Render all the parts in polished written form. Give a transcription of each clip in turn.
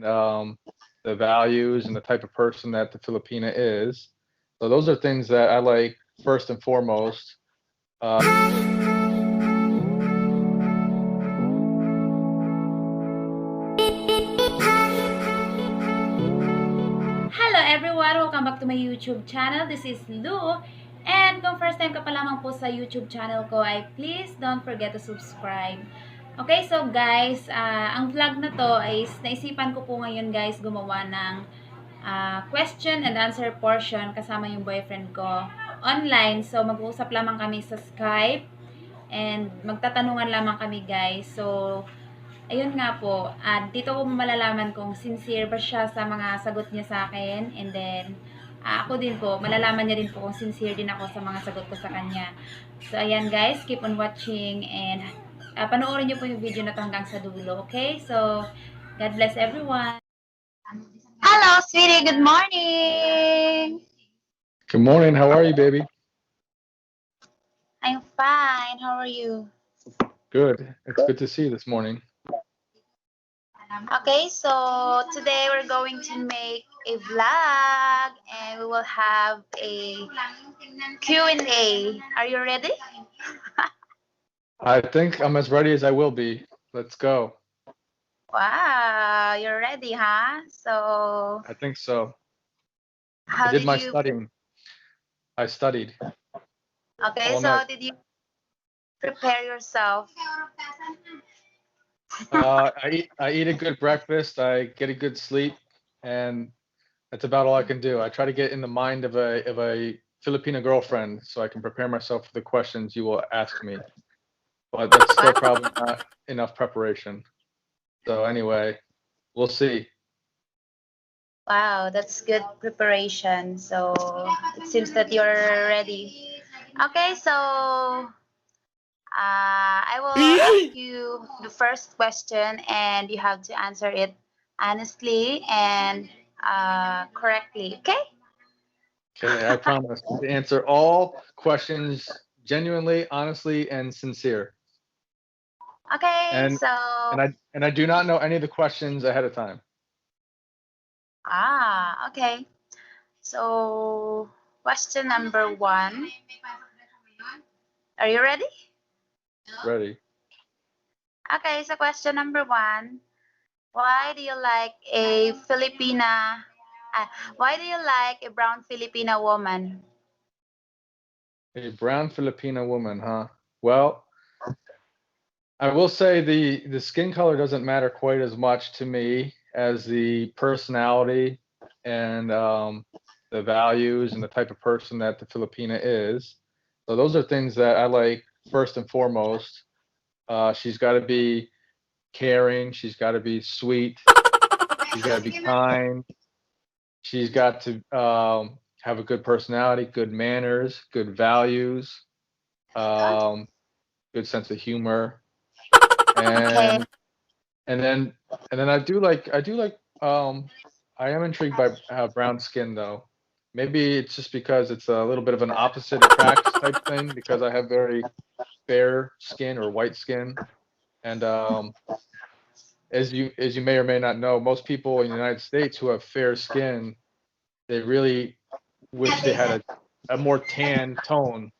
and the values and the type of person that the Filipina is. So those are things that I like first and foremost. Hello everyone! Welcome back to my YouTube channel. This is Lou. And kung first time ka pa lamang po sa YouTube channel ko ay please don't forget to subscribe. Okay, so guys, ang vlog na to ay naisipan ko po ngayon guys gumawa ng question and answer portion kasama yung boyfriend ko online. So mag-uusap lamang kami sa Skype and magtatanungan lamang kami guys. So ayun nga po, dito ko malalaman kung sincere ba siya sa mga sagot niya sa akin. And then, ako din po, malalaman niya din po kung sincere din ako sa mga sagot ko sa kanya. So, ayan guys, keep on watching and panoorin niyo po yung video na to hanggang sa dulo, okay? So, God bless everyone! Hello, sweetie. Good morning. Good morning. How are you, baby? I'm fine. How are you? Good. It's good to see you this morning. Okay, so today we're going to make a vlog and we will have a Q&A. Are you ready? I think I'm as ready as I will be. Let's go. Wow, you're ready, huh? So I think so. how I did did my you studying. I studied Okay, all so night. did you prepare yourself? I eat a good breakfast. I get a good sleep, and that's about all I can do. I try to get in the mind of a Filipino girlfriend so I can prepare myself for the questions you will ask me. But that's still probably not enough preparation. So anyway, we'll see. Wow, that's good preparation. So it seems that you're ready. Okay, so I will ask you the first question, and you have to answer it honestly and correctly. Okay? Okay, I promise to answer all questions genuinely, honestly, and sincere. Okay. And So I do not know any of the questions ahead of time. okay. So question number one. Are you ready? Ready? Okay. So question number one. Why do you like a Filipina? Why do you like a brown Filipina woman? A brown Filipino woman, huh? Well, I will say the skin color doesn't matter quite as much to me as the personality and the values and the type of person that the Filipina is. So those are things that I like first and foremost. She's got to be caring. She's got to be sweet. She's got to be kind. She's got to have a good personality, good manners, good values, um, good sense of humor, Okay. and and then I do like I am intrigued by brown skin though. Maybe it's just because it's a little bit of an opposite attracts type thing because I have very fair skin or white skin, and as you may or may not know, most people in the United States who have fair skin, they really wish they had a more tan tone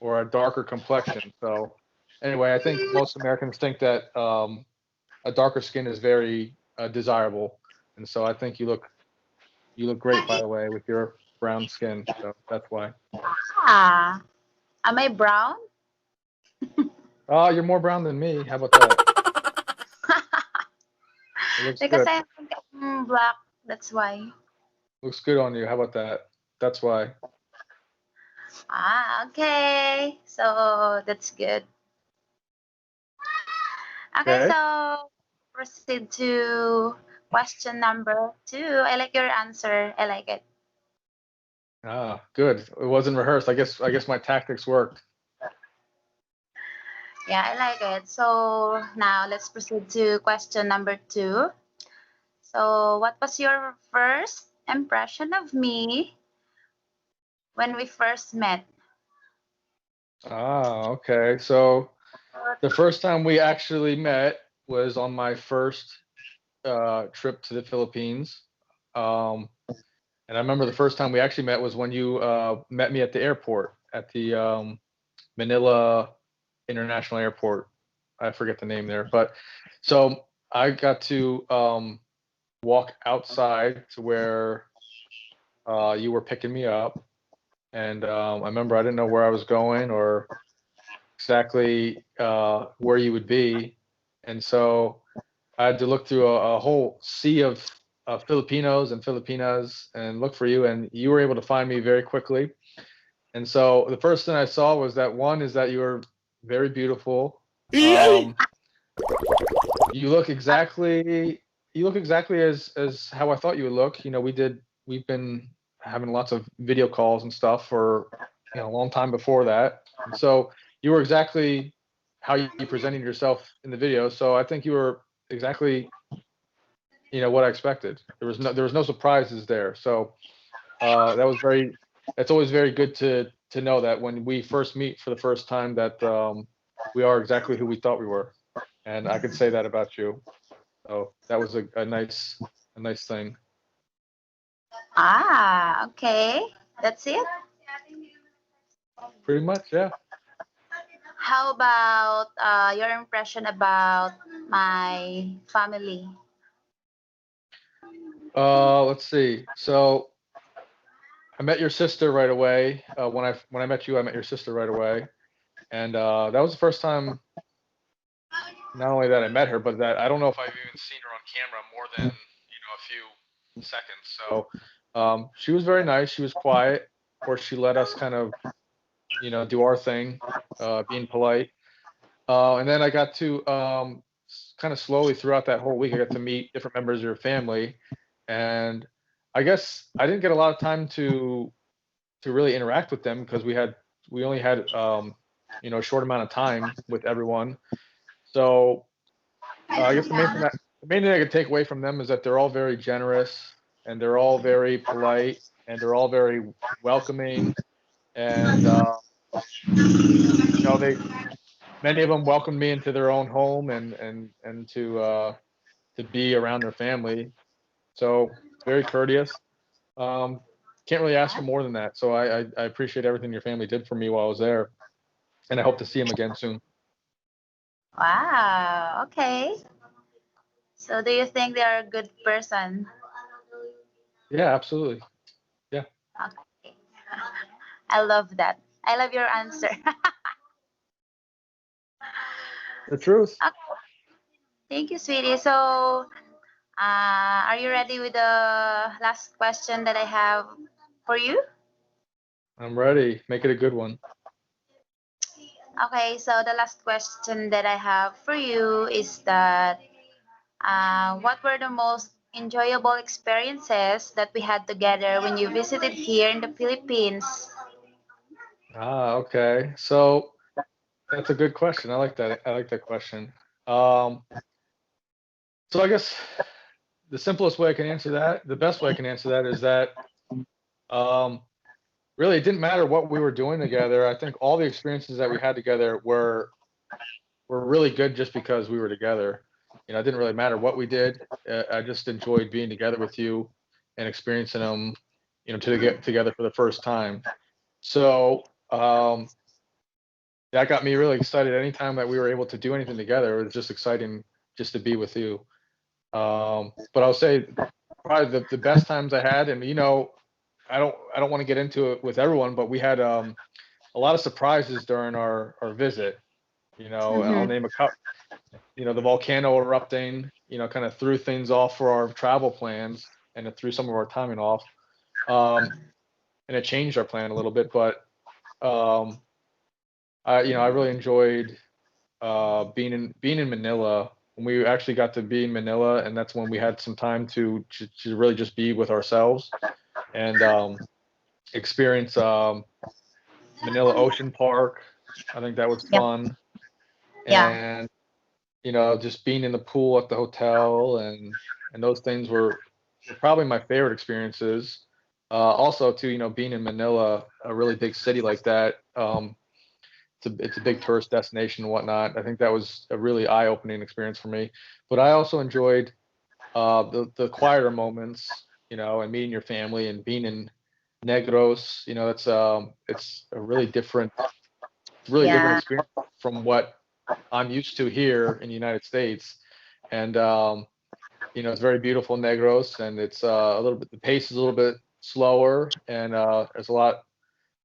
or a darker complexion. So anyway, I think most Americans think that a darker skin is very desirable, and so I think you look great by the way with your brown skin. So that's why. Ah, am I brown? Oh, you're more brown than me. How about that? It looks Because good. I'm black. That's why. Looks good on you. How about that? That's why. Okay. So that's good. Okay, Okay. so proceed to question number two. I like your answer. I like it. Good. It wasn't rehearsed. I guess my tactics worked. Yeah, I like it. So now let's proceed to question number two. So, what was your first impression of me when we first met? Okay. So the first time we actually met was on my first trip to the Philippines. Um, and I remember the first time we actually met was when you met me at the airport at the Manila International Airport. I forget the name there, but so I got to walk outside to where you were picking me up, and I remember I didn't know where I was going or exactly where you would be, and so I had to look through a whole sea of Filipinos and Filipinas and look for you, and you were able to find me very quickly. And so the first thing I saw was that one is that you were very beautiful. Um, you look exactly as how I thought you would look. You know, we've been having lots of video calls and stuff for a long time before that. And so you were exactly how you presented yourself in the video. So I think you were exactly what I expected. There was no surprises there. So that was very. It's always very good to know that when we first meet for the first time that we are exactly who we thought we were, and I could say that about you. So that was a nice thing. Ah, okay. That's it. Pretty much, yeah. How about your impression about my family? Let's see. So I met your sister right away. When I met you, I met your sister right away, and that was the first time. Not only that I met her, but that I don't know if I've even seen her on camera more than a few seconds. So she was very nice. She was quiet. Of course, she let us kind of do our thing, being polite. And then I got to kind of slowly throughout that whole week, I got to meet different members of your family, and I guess I didn't get a lot of time to really interact with them because we only had a short amount of time with everyone. So I guess the main thing I could take away from them is that they're all very generous and they're all very polite and they're all very welcoming, and they many of them welcomed me into their own home and to be around their family. So very courteous. Um, can't really ask for more than that. So I appreciate everything your family did for me while I was there, and I hope to see them again soon. Wow, okay. So do you think they are a good person? Yeah, absolutely. Yeah, Okay. I love that. I love your answer. the truth. Okay, thank you, sweetie. So, are you ready with the last question that I have for you? I'm ready. Make it a good one. Okay, so the last question that I have for you is that what were the most enjoyable experiences that we had together when you visited here in the Philippines? Okay. So that's a good question. I like that. I like that question. Um, so I guess the simplest way I can answer that, the best way I can answer that is that um, really it didn't matter what we were doing together. I think all the experiences that we had together were really good just because we were together. It didn't really matter what we did. I just enjoyed being together with you and experiencing them, to get together for the first time. So that got me really excited. Anytime that we were able to do anything together, it was just exciting just to be with you. But I'll say probably the best times I had, and I don't want to get into it with everyone, but we had a lot of surprises during our visit. I'll Mm-hmm. name a couple. The volcano erupting, kind of threw things off for our travel plans, and it threw some of our timing off. And it changed our plan a little bit, but um, I really enjoyed being in Manila when we actually got to be in Manila, and that's when we had some time to really just be with ourselves and experience Manila Ocean Park. I think that was Yep. fun, Yeah. and just being in the pool at the hotel and those things were probably my favorite experiences. Also, too, being in Manila, a really big city like that. It's a big tourist destination and whatnot. I think that was a really eye-opening experience for me. But I also enjoyed the quieter moments, and meeting your family and being in Negros, it's a really different Yeah. experience from what I'm used to here in the United States. And it's very beautiful Negros, and it's a little bit the pace is a little bit slower, and there's a lot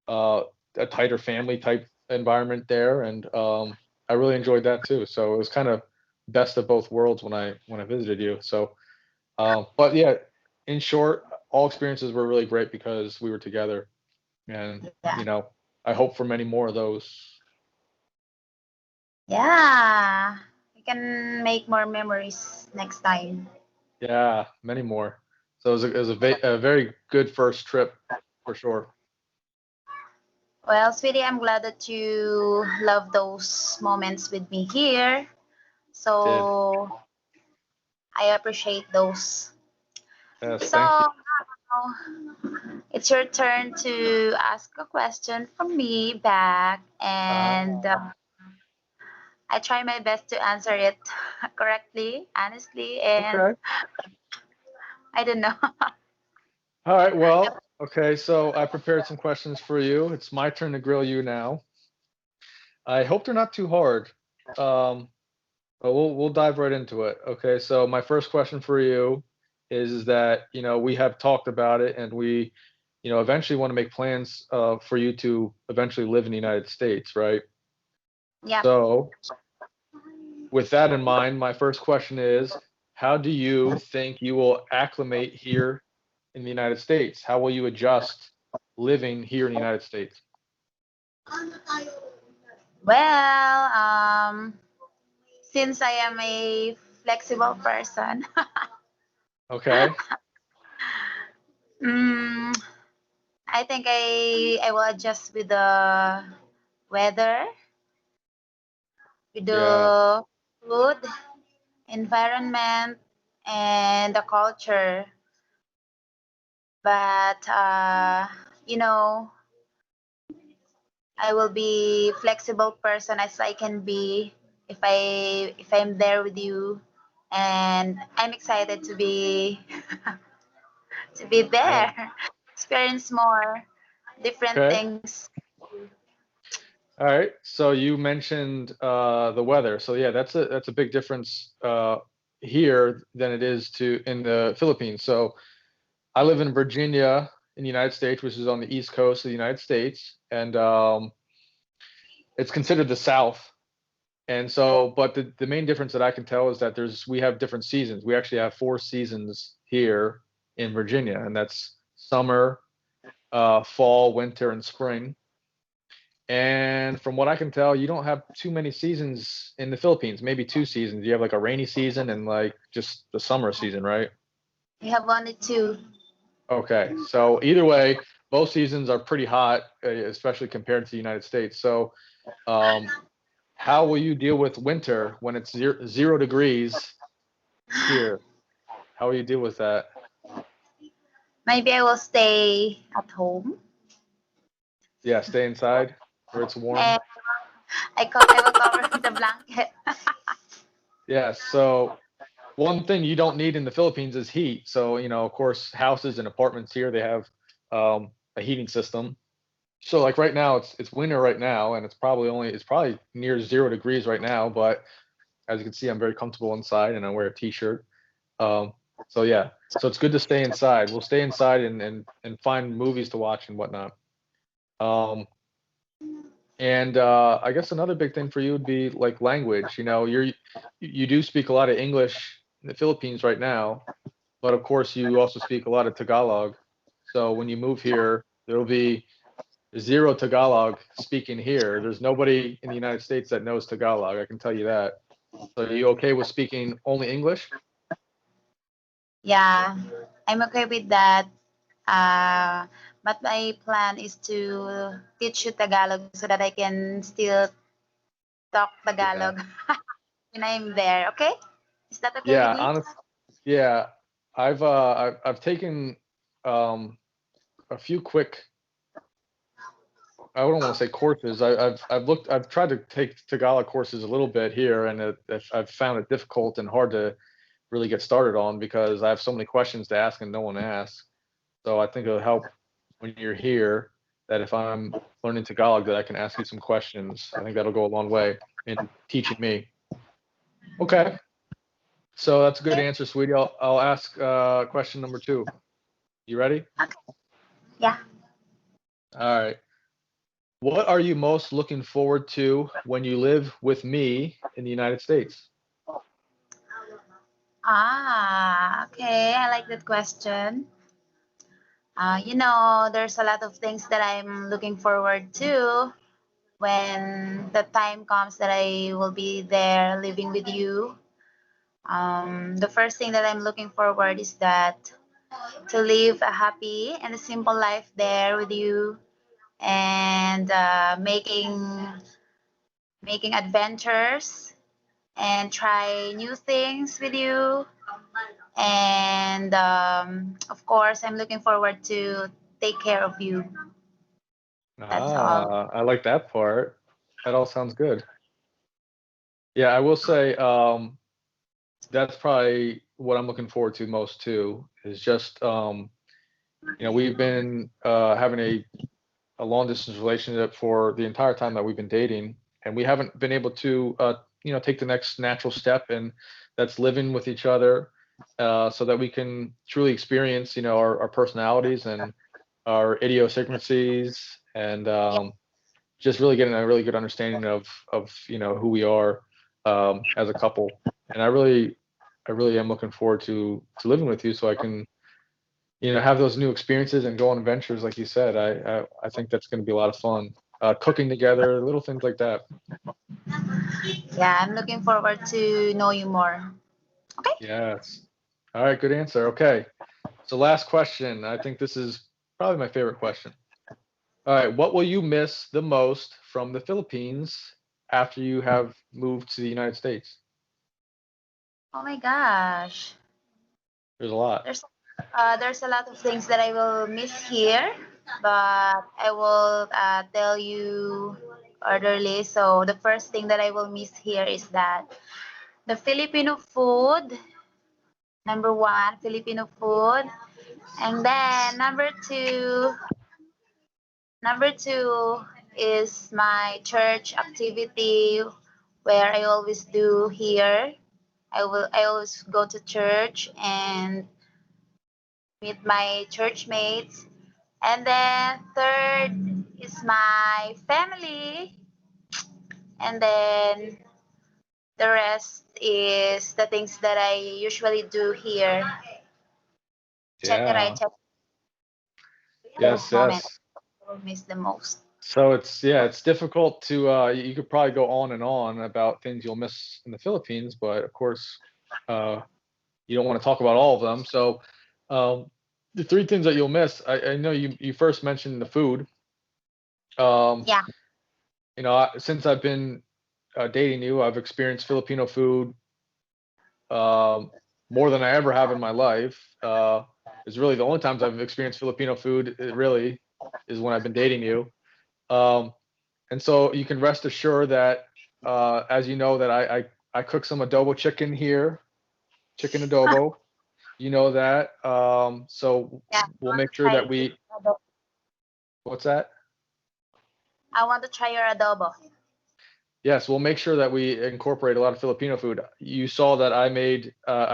a tighter family type environment there, and I really enjoyed that too. So it was kind of best of both worlds when I visited you. So, but yeah, in short, all experiences were really great because we were together, and Yeah. I hope for many more of those. Yeah. We can make more memories next time. Yeah, many more. So it was a very good first trip for sure. Well, sweetie, I'm glad that you love those moments with me here. Did. So I appreciate those. Yes, So thank you. now it's your turn to ask a question from me back, and Ah, I try my best to answer it correctly, honestly, and okay. I don't know. All right. Well, okay. So I prepared some questions for you. It's my turn to grill you now. I hope they're not too hard. Um, but we'll dive right into it. Okay. So my first question for you is that we have talked about it, and we eventually want to make plans for you to eventually live in the United States, right? Yep. So with that in mind, my first question is, how do you think you will acclimate here in the United States? How will you adjust living here in the United States? Well, since I am a flexible person, Okay. mm, I think I will adjust with the weather, with Yeah. the food, environment, and the culture. But you know, I will be flexible person as I can be if I'm there with you, and I'm excited to be Yeah. there, experience more different Okay. things. All right. So you mentioned the weather. So yeah, that's a big difference here than it is to in the Philippines. So I live in Virginia in the United States, which is on the east coast of the United States, and it's considered the South. And so, but the main difference that I can tell is that we have different seasons. We actually have four seasons here in Virginia, and that's summer, fall, winter, and spring. And from what I can tell, you don't have too many seasons in the Philippines. Maybe two seasons. You have like a rainy season and like just the summer season, right? We have only two. Okay. So either way, both seasons are pretty hot, especially compared to the United States. So, um, how will you deal with winter when it's 0 degrees here? How will you deal with that? Maybe I will stay at home, Yeah, stay inside where it's warm. and I will cover with the blanket. Yeah. So one thing you don't need in the Philippines is heat. So, of course, houses and apartments here, they have a heating system. So like right now it's winter right now, and it's probably near 0 degrees right now, but as you can see, I'm very comfortable inside and I wear a t-shirt. Um, so yeah. So it's good to stay inside. We'll stay inside and find movies to watch and whatnot. Um, and I guess another big thing for you would be like language. You do speak a lot of English in the Philippines right now, but of course you also speak a lot of Tagalog. So when you move here, there'll be zero Tagalog speaking here. There's nobody in the United States that knows Tagalog. I can tell you that. So are you okay with speaking only English? Yeah, I'm okay with that. Uh, but my plan is to teach you Tagalog so that I can still talk Yeah. Tagalog when I'm there. Okay? Is that okay with Yeah, you? honest. Yeah, I've taken um a few quick, I don't want to say courses. I've tried to take Tagalog courses a little bit here, and I've found it difficult and hard to really get started on because I have so many questions to ask and no one asks. So I think it'll help when you're here that if I'm learning Tagalog that I can ask you some questions. I think that'll go a long way in teaching me. Okay. So that's a good answer, sweetie. I'll ask question number 2. You ready? Okay. Yeah. All right. What are you most looking forward to when you live with me in the United States? Okay. I like that question. There's a lot of things that I'm looking forward to when the time comes that I will be there living with you. The first thing that I'm looking forward is that to live a happy and a simple life there with you, and making adventures and try new things with you. And of course, I'm looking forward to take care of you. That's all. I like that part. That all sounds good. Yeah, I will say that's probably what I'm looking forward to most too, is just we've been having a long distance relationship for the entire time that we've been dating, and we haven't been able to take the next natural step, and that's living with each other so that we can truly experience our personalities and our idiosyncrasies, and just really getting a really good understanding of who we are as a couple. And I really am looking forward to living with you so I can have those new experiences and go on adventures like you said. I think that's going to be a lot of fun. Cooking together, little things like that. Yeah, I'm looking forward to know you more. Okay. Yes. All right, good answer. Okay. So last question. I think this is probably my favorite question. All right, what will you miss the most from the Philippines after you have moved to the United States? Oh my gosh. There's a lot. There's a lot of things that I will miss here, but I will tell you orderly. So the first thing that I will miss here is that the Filipino food. Number one, Filipino food, and then number two is my church activity where I always do here. I always go to church and meet my church mates. And then third is my family. And then the rest is the things that I usually do here. Check it Yeah. out. Check Yes, moment. yes. I will miss the most. So it's difficult to you could probably go on and on about things you'll miss in the Philippines, but of course you don't want to talk about all of them. So the 3 things that you'll miss, I know you first mentioned the food. Um, Yeah. since I've been dating you, I've experienced Filipino food more than I ever have in my life. It's really the only times I've experienced Filipino food. It really is when I've been dating you. Um, and so you can rest assured that, as you know, that I cook some adobo chicken here, chicken adobo. You know that. So Yeah. we'll make sure that we. What's that? I want to try your adobo. Yes, we'll make sure that we incorporate a lot of Filipino food. You saw that I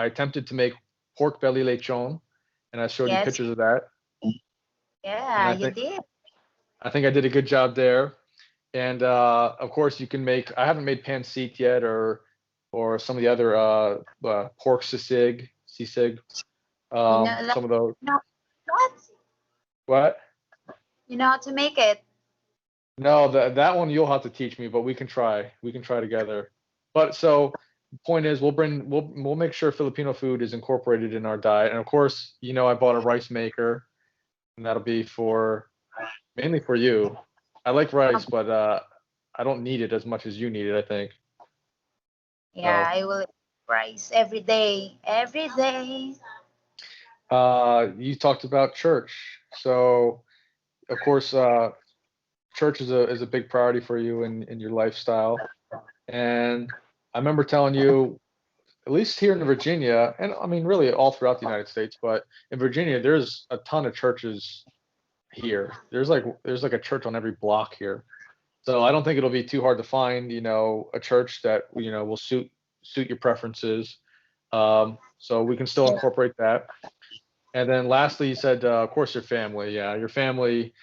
attempted to make pork belly lechon, and I showed you Yes. pictures of that. And Yeah, you did. I think I did a good job there. And of course, you can make. I haven't made pancit yet, or some of the other pork sisig, Like, some of those. what? What? You know how to make it. No, that one you'll have to teach me, but we can try. We can try together. But so the point is, we'll make sure Filipino food is incorporated in our diet, and of course, I bought a rice maker, and that'll be mainly for you. I like rice, but I don't need it as much as you need it, I think. Yeah, So, I will eat rice every day. Every day. you talked about church, so of course, church is a big priority for you in your lifestyle. And I remember telling you at least here in Virginia, and I mean really all throughout the United States, but in Virginia, there's a ton of churches here. There's like a church on every block here. So I don't think it'll be too hard to find, a church that, will suit your preferences. So we can still incorporate that. And then lastly, you said, of course, your family. Yeah, your family.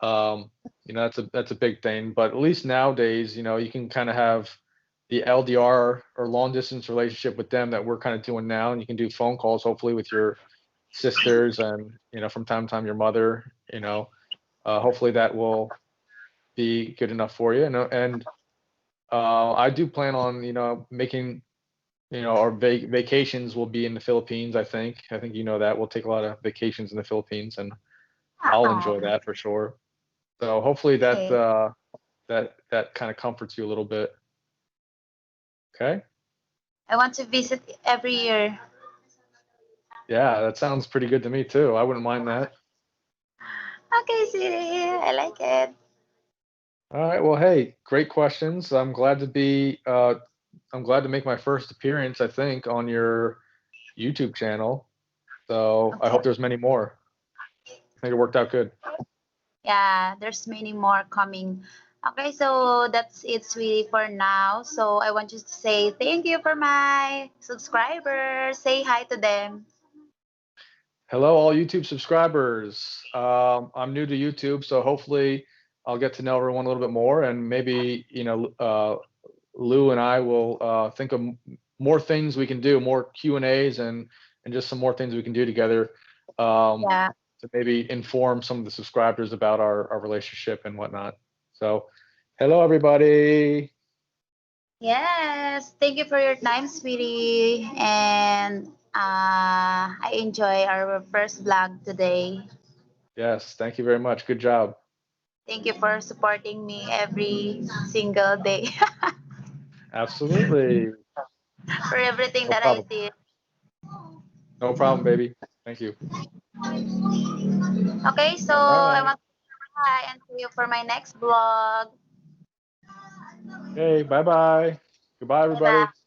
That's a big thing. But at least nowadays, you can kind of have the LDR or long distance relationship with them that we're kind of doing now, and you can do phone calls, hopefully, with your sisters and from time to time your mother. Hopefully that will be good enough for you. And I do plan on making our vacations will be in the Philippines. I think that we'll take a lot of vacations in the Philippines, and I'll enjoy that for sure. So hopefully that that kind of comforts you a little bit. Okay. I want to visit every year. Yeah, that sounds pretty good to me too. I wouldn't mind that. Okay, sweetie. I like it. All right. Well, hey, great questions. I'm glad to make my first appearance, I think, on your YouTube channel. So I hope there's many more. I think it worked out good. Yeah, there's many more coming. Okay, so that's it, sweetie, for now. So I want you to say thank you for my subscribers. Say hi to them. Hello, all YouTube subscribers. I'm new to YouTube, so hopefully I'll get to know everyone a little bit more, and maybe Lou and I will think of more things we can do, more Q&As, and just some more things we can do together to maybe inform some of the subscribers about our relationship and whatnot. So, hello, everybody. Yes, thank you for your time, sweetie. And I enjoy our first vlog today. Yes, thank you very much. Good job. Thank you for supporting me every single day. Absolutely. For everything No that problem. I did. No problem, baby. Thank you. Okay, so All I right. want to say hi and see you for my next vlog. Okay, bye-bye. Goodbye, everybody. Bye-bye.